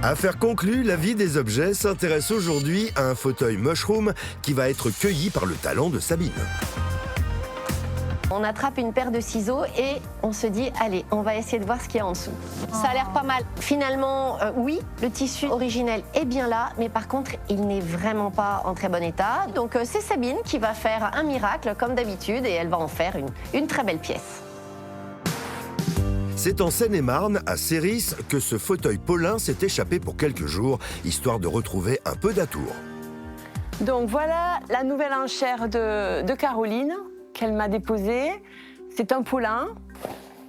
Affaire conclue, la vie des objets s'intéresse aujourd'hui à un fauteuil Mushroom qui va être cueilli par le talent de Sabine. On attrape une paire de ciseaux et on se dit, allez, on va essayer de voir ce qu'il y a en dessous. Ça a l'air pas mal. Finalement, oui, le tissu originel est bien là, mais par contre, il n'est vraiment pas en très bon état. Donc c'est Sabine qui va faire un miracle, comme d'habitude, et elle va en faire une très belle pièce. C'est en Seine-et-Marne, à Céris, que ce fauteuil Paulin s'est échappé pour quelques jours, histoire de retrouver un peu d'atour. Donc voilà la nouvelle enchère de Caroline qu'elle m'a déposée. C'est un Paulin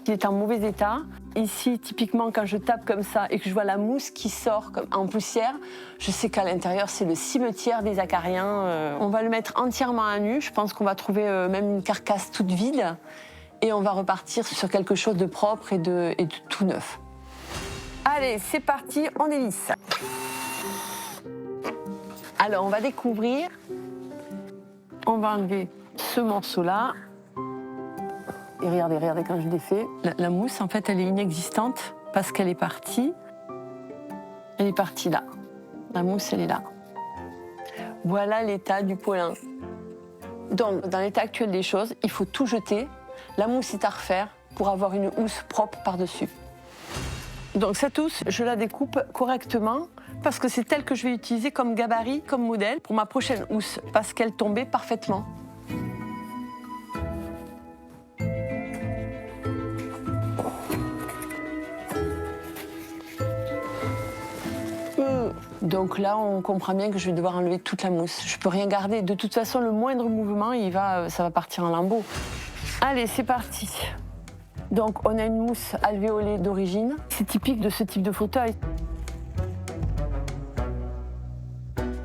qui est en mauvais état. Ici, typiquement, quand je tape comme ça et que je vois la mousse qui sort comme en poussière, je sais qu'à l'intérieur, c'est le cimetière des acariens. On va le mettre entièrement à nu. Je pense qu'on va trouver même une carcasse toute vide. Et on va repartir sur quelque chose de propre et de tout neuf. Allez, c'est parti, on dévisse. Alors, on va découvrir. On va enlever ce morceau-là. Et regardez quand je l'ai fait. La mousse, en fait, elle est inexistante parce qu'elle est partie. Elle est partie là. La mousse, elle est là. Voilà l'état du Paulin. Donc, dans l'état actuel des choses, il faut tout jeter. La mousse est à refaire pour avoir une housse propre par-dessus. Donc cette housse, je la découpe correctement parce que c'est elle que je vais utiliser comme gabarit, comme modèle pour ma prochaine housse parce qu'elle tombait parfaitement. Donc là, on comprend bien que je vais devoir enlever toute la mousse. Je peux rien garder. De toute façon, le moindre mouvement, ça va partir en lambeaux. Allez, c'est parti. Donc, on a une mousse alvéolée d'origine. C'est typique de ce type de fauteuil.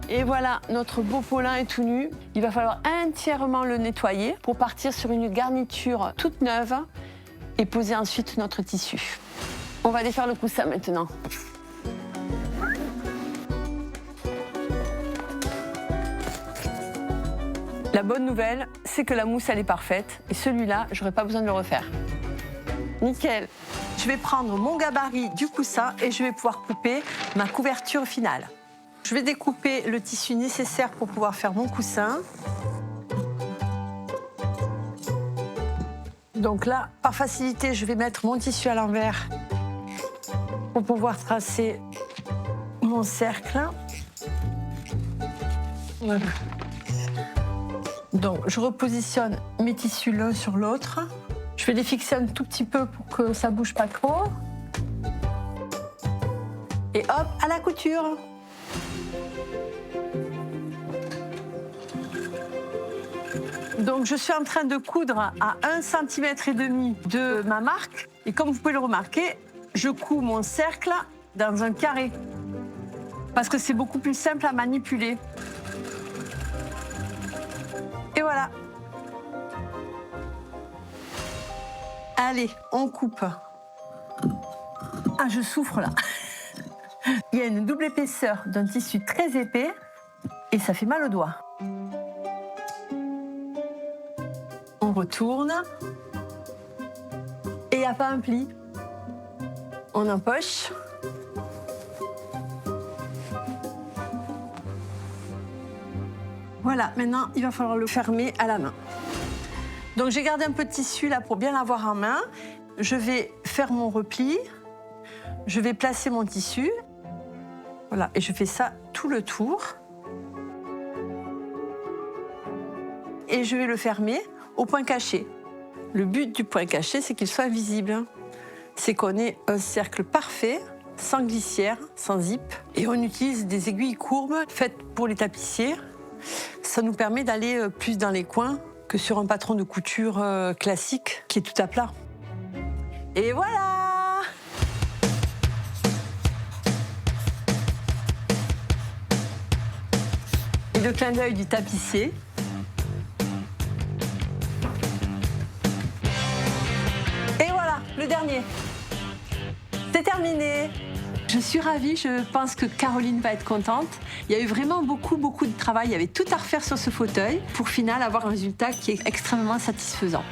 Et voilà, notre beau Paulin est tout nu. Il va falloir entièrement le nettoyer pour partir sur une garniture toute neuve et poser ensuite notre tissu. On va défaire le coussin maintenant. La bonne nouvelle, c'est que la mousse, elle est parfaite. Et celui-là, j'aurais pas besoin de le refaire. Nickel. Je vais prendre mon gabarit du coussin et je vais pouvoir couper ma couverture finale. Je vais découper le tissu nécessaire pour pouvoir faire mon coussin. Donc là, par facilité, je vais mettre mon tissu à l'envers pour pouvoir tracer mon cercle. Voilà. Donc, je repositionne mes tissus l'un sur l'autre. Je vais les fixer un tout petit peu pour que ça ne bouge pas trop. Et hop, à la couture. Donc, je suis en train de coudre à 1,5 cm de ma marque. Et comme vous pouvez le remarquer, je couds mon cercle dans un carré. Parce que c'est beaucoup plus simple à manipuler. Et voilà. Allez, on coupe. Ah, je souffre là. Il y a une double épaisseur d'un tissu très épais et ça fait mal aux doigts. On retourne. Et il n'y a pas un pli. On empoche. Voilà, maintenant, il va falloir le fermer à la main. Donc, j'ai gardé un peu de tissu là pour bien l'avoir en main. Je vais faire mon repli. Je vais placer mon tissu. Voilà, et je fais ça tout le tour. Et je vais le fermer au point caché. Le but du point caché, c'est qu'il soit visible. C'est qu'on ait un cercle parfait, sans glissière, sans zip. Et on utilise des aiguilles courbes faites pour les tapissiers. Ça nous permet d'aller plus dans les coins que sur un patron de couture classique qui est tout à plat. Et voilà! Et le clin d'œil du tapissier. Et voilà, le dernier. C'est terminé. Je suis ravie, je pense que Caroline va être contente. Il y a eu vraiment beaucoup de travail, il y avait tout à refaire sur ce fauteuil pour au final avoir un résultat qui est extrêmement satisfaisant.